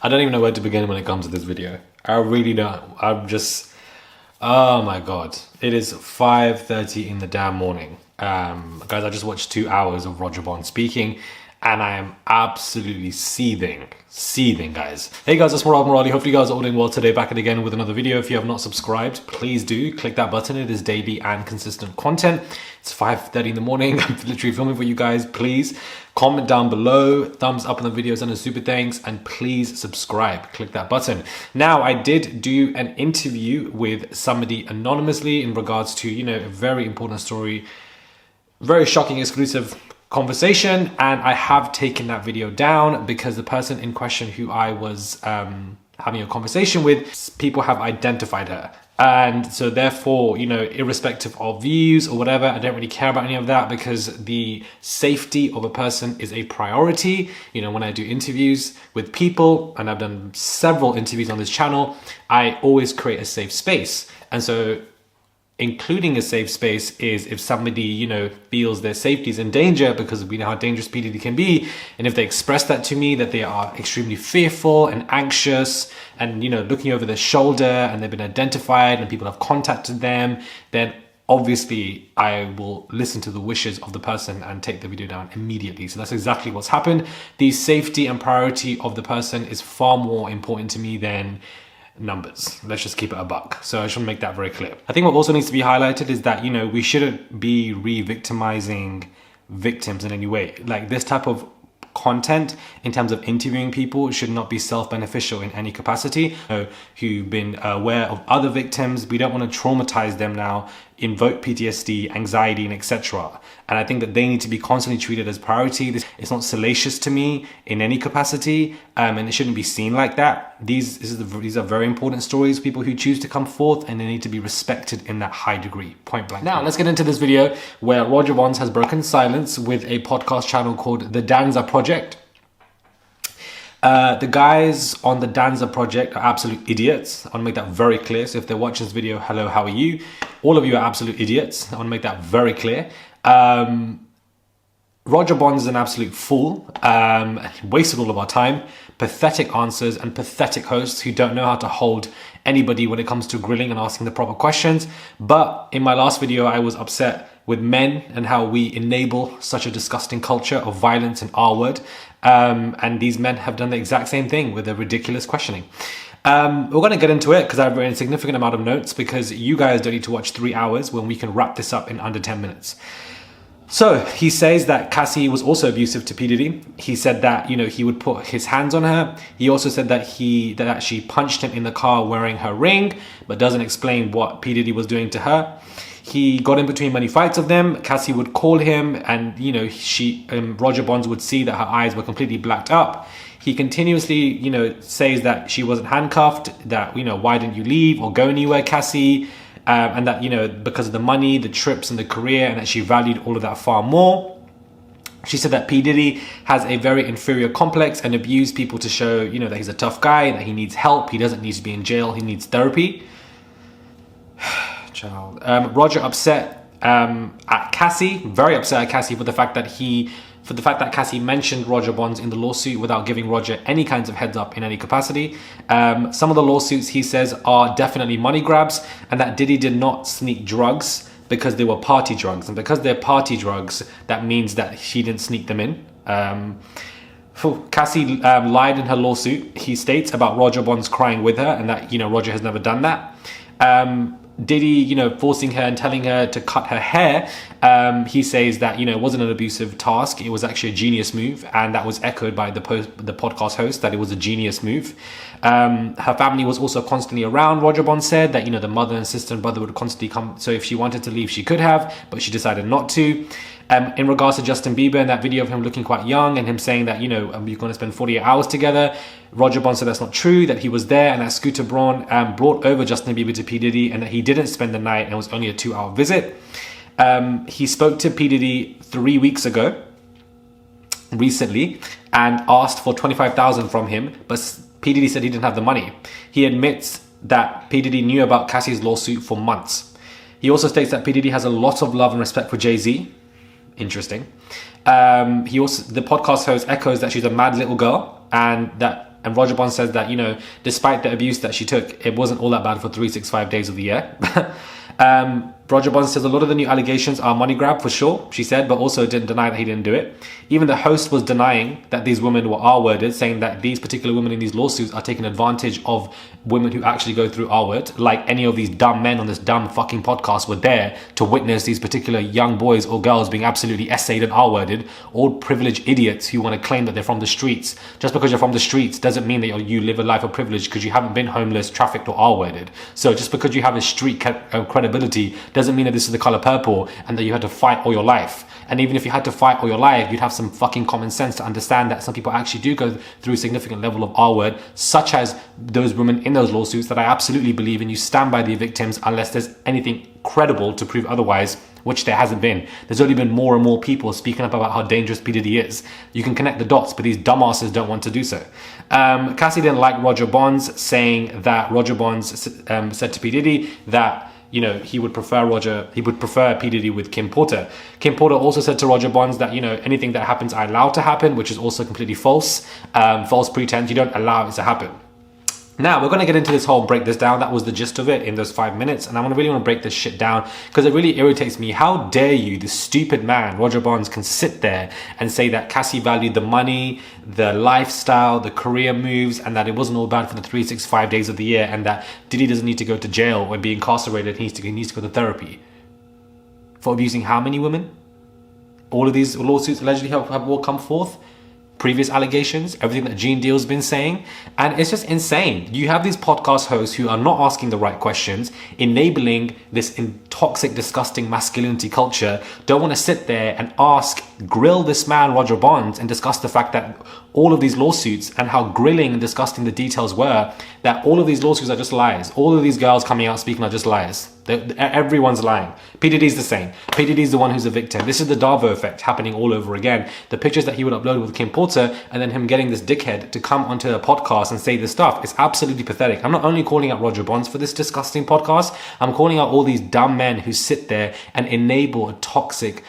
I don't even know where to begin when it comes to this video. I really don't. I'm just, oh my God. It is 5:30 in the damn morning. Guys, I just watched 2 hours of Roger Bond speaking and I am absolutely seething, guys. Hey guys, it's Morali. Hopefully you guys are all doing well today. Back again with another video. If you have not subscribed, please do click that button. It is daily and consistent content. It's 5:30 in the morning. I'm literally filming for you guys. Please comment down below, thumbs up on the videos and a super thanks, and please subscribe. Click that button. Now, I did do an interview with somebody anonymously in regards to, you know, a very important story, very shocking, exclusive conversation, and I have taken that video down because the person in question who I was having a conversation with, people have identified her. And so therefore, you know, irrespective of views or whatever, I don't really care about any of that because the safety of a person is a priority. You know, when I do interviews with people, and I've done several interviews on this channel, I always create a safe space. And so including a safe space is if somebody, you know, feels their safety is in danger, because we know how dangerous PDD can be, and if they express that to me, that they are extremely fearful and anxious and, you know, looking over their shoulder and they've been identified and people have contacted them, then obviously I will listen to the wishes of the person and take the video down immediately. So that's exactly what's happened. The safety and priority of the person is far more important to me than numbers. Let's just keep it a buck. So I should make that very clear. I think what also needs to be highlighted is that, you know, we shouldn't be re-victimizing victims in any way. Like, this type of content in terms of interviewing people should not be self-beneficial in any capacity. Who've been aware of other victims, we don't want to traumatize them now, invoke PTSD, anxiety, and etc. And I think that they need to be constantly treated as priority. It's not salacious to me in any capacity, and it shouldn't be seen like that. These are very important stories, people who choose to come forth, and they need to be respected in that high degree, point blank. Now, let's get into this video where Roger Bonds has broken silence with a podcast channel called The Danza Project. The guys on the Danza Project are absolute idiots. I want to make that very clear. So if they're watching this video, hello, how are you? All of you are absolute idiots. I want to make that very clear. Roger Bonds is an absolute fool. Wasted all of our time. Pathetic answers and pathetic hosts who don't know how to hold anybody when it comes to grilling and asking the proper questions. But in my last video, I was upset with men and how we enable such a disgusting culture of violence and R-word. And these men have done the exact same thing with their ridiculous questioning. We're going to get into it because I've written a significant amount of notes, because you guys don't need to watch 3 hours when we can wrap this up in under 10 minutes. So he says that Cassie was also abusive to P. Diddy. He said that, you know, he would put his hands on her. He also said that she punched him in the car wearing her ring, but doesn't explain what P. Diddy was doing to her. He got in between many fights of them. Cassie would call him, and, you know, Roger Bonds would see that her eyes were completely blacked up. He continuously, you know, says that she wasn't handcuffed, that, you know, why didn't you leave or go anywhere, Cassie? And that, you know, because of the money, the trips and the career, and that she valued all of that far more. She said that P. Diddy has a very inferior complex and abused people to show, you know, that he's a tough guy, that he needs help, he doesn't need to be in jail, he needs therapy. Child. Roger upset at Cassie, very upset at Cassie for the fact that Cassie mentioned Roger Bonds in the lawsuit without giving Roger any kinds of heads up in any capacity. Some of the lawsuits, he says, are definitely money grabs, and that Diddy did not sneak drugs because they were party drugs. And because they're party drugs, that means that she didn't sneak them in. Cassie lied in her lawsuit, he states, about Roger Bonds crying with her, and that, you know, Roger has never done that. Diddy, you know, forcing her and telling her to cut her hair, he says that, you know, it wasn't an abusive task, it was actually a genius move, and that was echoed by the podcast host, that it was a genius move. Her family was also constantly around, Roger Bonds said, that, you know, the mother and sister and brother would constantly come, so if she wanted to leave, she could have, but she decided not to. In regards to Justin Bieber and that video of him looking quite young and him saying that, you know, you're going to spend 48 hours together, Roger Bonds said that's not true, that he was there and that Scooter Braun brought over Justin Bieber to P. Diddy, and that he didn't spend the night and it was only a 2-hour visit. He spoke to P. Diddy 3 weeks ago, recently, and asked for $25,000 from him, but P. Diddy said he didn't have the money. He admits that P. Diddy knew about Cassie's lawsuit for months. He also states that P. Diddy has a lot of love and respect for Jay-Z. Interesting. The podcast host echoes that she's a mad little girl, and that And Roger Bond says that, you know, despite the abuse that she took, it wasn't all that bad for 365 days of the year. Roger Bond says a lot of the new allegations are money grab for sure, she said, but also didn't deny that he didn't do it. Even the host was denying that these women were R-worded, saying that these particular women in these lawsuits are taking advantage of women who actually go through R-word, like any of these dumb men on this dumb fucking podcast were there to witness these particular young boys or girls being absolutely essayed and R-worded, all privileged idiots who want to claim that they're from the streets. Just because you're from the streets doesn't mean that you live a life of privilege, because you haven't been homeless, trafficked or R-worded. So just because you have a street credibility doesn't mean that this is the color purple and that you had to fight all your life. And even if you had to fight all your life, you'd have some fucking common sense to understand that some people actually do go through a significant level of R-word, such as those women in those lawsuits that I absolutely believe in. You stand by the victims unless there's anything credible to prove otherwise, which there hasn't been. There's only been more and more people speaking up about how dangerous P. Diddy is. You can connect the dots, but these dumbasses don't want to do so. Cassie didn't like Roger Bonds, saying that Roger Bonds said to P. Diddy that, you know, he would prefer P. Diddy with Kim Porter. Kim Porter also said to Roger Bonds that, you know, anything that happens I allow to happen, which is also completely false. False pretense. You don't allow it to happen. Now, we're going to get into this whole break this down. That was the gist of it in those 5 minutes. And I really want to break this shit down because it really irritates me. How dare you, the stupid man, Roger Bonds, can sit there and say that Cassie valued the money, the lifestyle, the career moves, and that it wasn't all bad for the 365 days of the year, and that Diddy doesn't need to go to jail or be incarcerated. He needs to go to therapy. For abusing how many women? All of these lawsuits allegedly have all come forth. Previous allegations, everything that Gene Deal's been saying, and it's just insane. You have these podcast hosts who are not asking the right questions, enabling this toxic, disgusting masculinity culture, don't want to sit there and grill this man Roger Bonds and discuss the fact that all of these lawsuits and how grilling and disgusting the details were, that all of these lawsuits are just lies. All of these girls coming out speaking are just lies. Everyone's lying. P. Diddy's the same. P. Diddy's the one who's a victim. This is the Darvo effect happening all over again. The pictures that he would upload with Kim Porter and then him getting this dickhead to come onto a podcast and say this stuff is absolutely pathetic. I'm not only calling out Roger Bonds for this disgusting podcast, I'm calling out all these dumb men who sit there and enable a toxic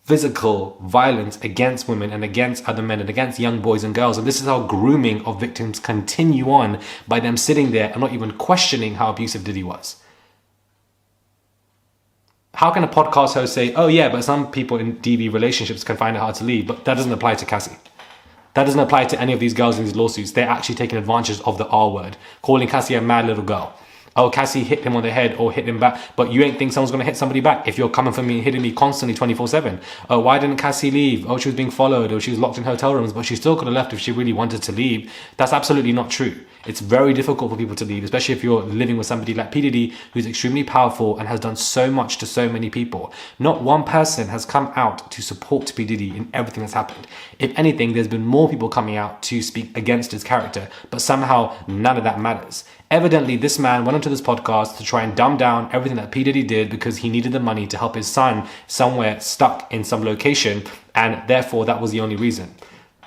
physical violence against women and against other men and against young boys and girls. And this is how grooming of victims continue on by them sitting there and not even questioning how abusive Diddy was. How can a podcast host say, oh yeah, but some people in DV relationships can find it hard to leave, but that doesn't apply to Cassie. That doesn't apply to any of these girls in these lawsuits. They're actually taking advantage of the R word, calling Cassie a mad little girl. Oh, Cassie hit him on the head or hit him back, but you ain't think someone's going to hit somebody back if you're coming for me and hitting me constantly 24/7. Oh, why didn't Cassie leave? Oh, she was being followed, or she was locked in hotel rooms, but she still could have left if she really wanted to leave. That's absolutely not true. It's very difficult for people to leave, especially if you're living with somebody like P. Diddy, who's extremely powerful and has done so much to so many people. Not one person has come out to support P. Diddy in everything that's happened. If anything, there's been more people coming out to speak against his character, but somehow none of that matters. Evidently, this man went onto this podcast to try and dumb down everything that P. Diddy did because he needed the money to help his son somewhere stuck in some location, and therefore that was the only reason.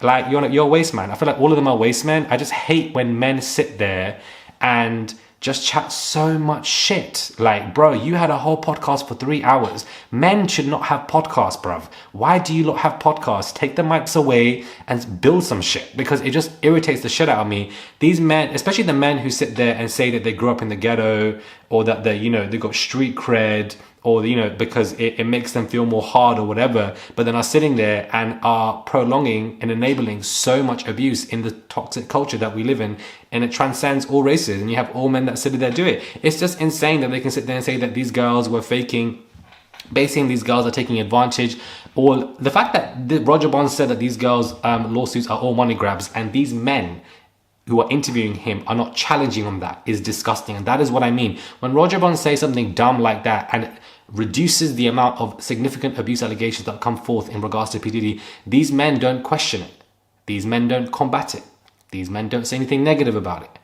Like, you're a waste man. I feel like all of them are waste men. I just hate when men sit there and just chat so much shit. Like, bro, you had a whole podcast for 3 hours. Men should not have podcasts, bruv. Why do you not have podcasts? Take the mics away and build some shit, because it just irritates the shit out of me. These men, especially the men who sit there and say that they grew up in the ghetto, or that they, they got street cred, or, because it makes them feel more hard or whatever, but then are sitting there and are prolonging and enabling so much abuse in the toxic culture that we live in, and it transcends all races, and you have all men that sit there do it. It's just insane that they can sit there and say that these girls were faking, basically these girls are taking advantage, or the fact that Roger Bonds said that these girls' lawsuits are all money grabs, and these men who are interviewing him are not challenging on that is disgusting. And that is what I mean. When Roger Bonds says something dumb like that and reduces the amount of significant abuse allegations that come forth in regards to P. Diddy, these men don't question it. These men don't combat it. These men don't say anything negative about it.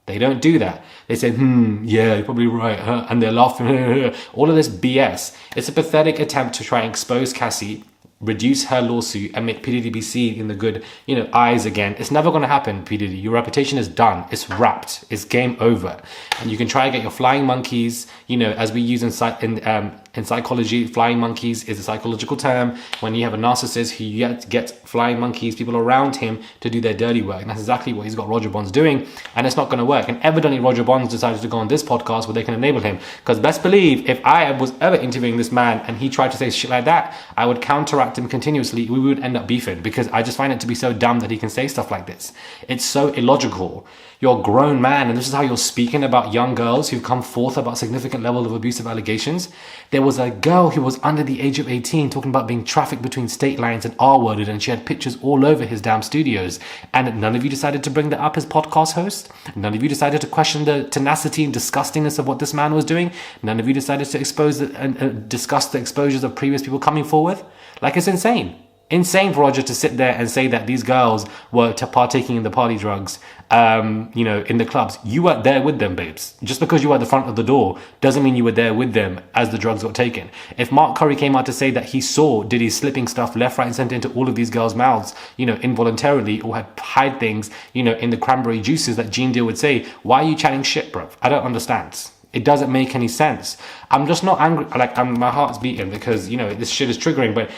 They don't do that. They say, yeah, you're probably right, huh? And they're laughing. All of this BS. It's a pathetic attempt to try and expose Cassie, reduce her lawsuit, and make P. Diddy be seen in the good, eyes again. It's never going to happen, P. Diddy. Your reputation is done. It's wrapped. It's game over. And you can try and get your flying monkeys, as we use in In psychology, flying monkeys is a psychological term. When you have a narcissist who gets flying monkeys, people around him to do their dirty work. And that's exactly what he's got Roger Bonds doing. And it's not going to work. And evidently Roger Bonds decided to go on this podcast where they can enable him. Because best believe, if I was ever interviewing this man and he tried to say shit like that, I would counteract him continuously. We would end up beefing, because I just find it to be so dumb that he can say stuff like this. It's so illogical. You're a grown man, and this is how you're speaking about young girls who've come forth about significant level of abusive allegations. There was a girl who was under the age of 18 talking about being trafficked between state lines and R-worded, and she had pictures all over his damn studios. And none of you decided to bring that up as podcast host. None of you decided to question the tenacity and disgustingness of what this man was doing. None of you decided to expose and discuss the exposures of previous people coming forward. Like, it's insane. Insane for Roger to sit there and say that these girls were partaking in the party drugs, in the clubs. You weren't there with them, babes. Just because you were at the front of the door doesn't mean you were there with them as the drugs got taken. If Mark Curry came out to say that he saw Diddy slipping stuff left, right and centre into all of these girls' mouths, involuntarily, or had hide things, in the cranberry juices that Gene Deal would say, why are you chatting shit, bro? I don't understand. It doesn't make any sense. I'm just not angry. My heart's beating because, this shit is triggering, but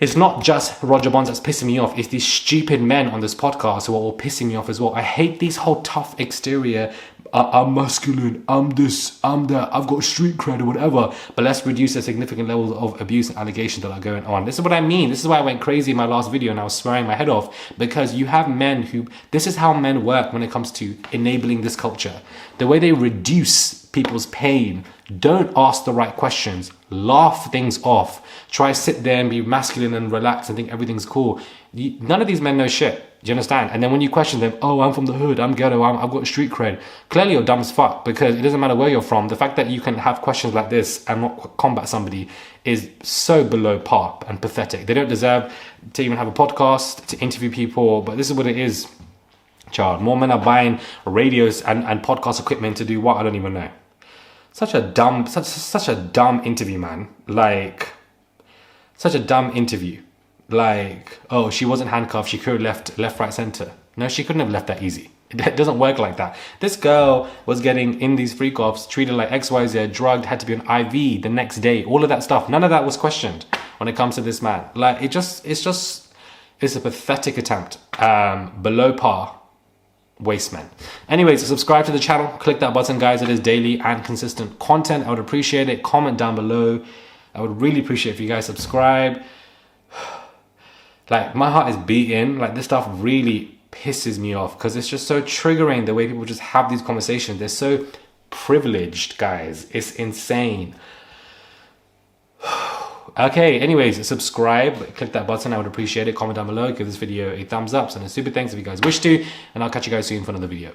it's not just Roger Bonds that's pissing me off. It's these stupid men on this podcast who are all pissing me off as well. I hate these whole tough exterior, I'm masculine, I'm this, I'm that, I've got street cred or whatever. But let's reduce the significant levels of abuse and allegations that are going on. This is what I mean. This is why I went crazy in my last video and I was swearing my head off. Because you have men who, this is how men work when it comes to enabling this culture. The way they reduce people's pain, don't ask the right questions, laugh things off, try sit there and be masculine and relax and think everything's cool. None of these men know shit. Do you understand? And then when you question them, oh, I'm from the hood, I'm ghetto, I've got street cred. Clearly you're dumb as fuck, because it doesn't matter where you're from. The fact that you can have questions like this and not combat somebody is so below par and pathetic. They don't deserve to even have a podcast, to interview people, but this is what it is, child. More men are buying radios and podcast equipment to do what? I don't even know. Such a dumb interview, man. Like, such a dumb interview. Like, oh, she wasn't handcuffed, she could have left, right, center. No, she couldn't have left that easy. It doesn't work like that. This girl was getting in these freak offs, treated like XYZ, drugged, had to be on IV the next day. All of that stuff. None of that was questioned when it comes to this man. Like, it's a pathetic attempt. Below par. Waste men. Anyways, subscribe to the channel, click that button, guys. It is daily and consistent content. I would appreciate it. Comment down below. I would really appreciate if you guys subscribe. Like, my heart is beating. Like, this stuff really pisses me off because it's just so triggering the way people just have these conversations. They're so privileged, guys. It's insane. Okay, anyways, subscribe, click that button. I would appreciate it. Comment down below, give this video a thumbs up, and a super thanks if you guys wish to, and I'll catch you guys soon for another video.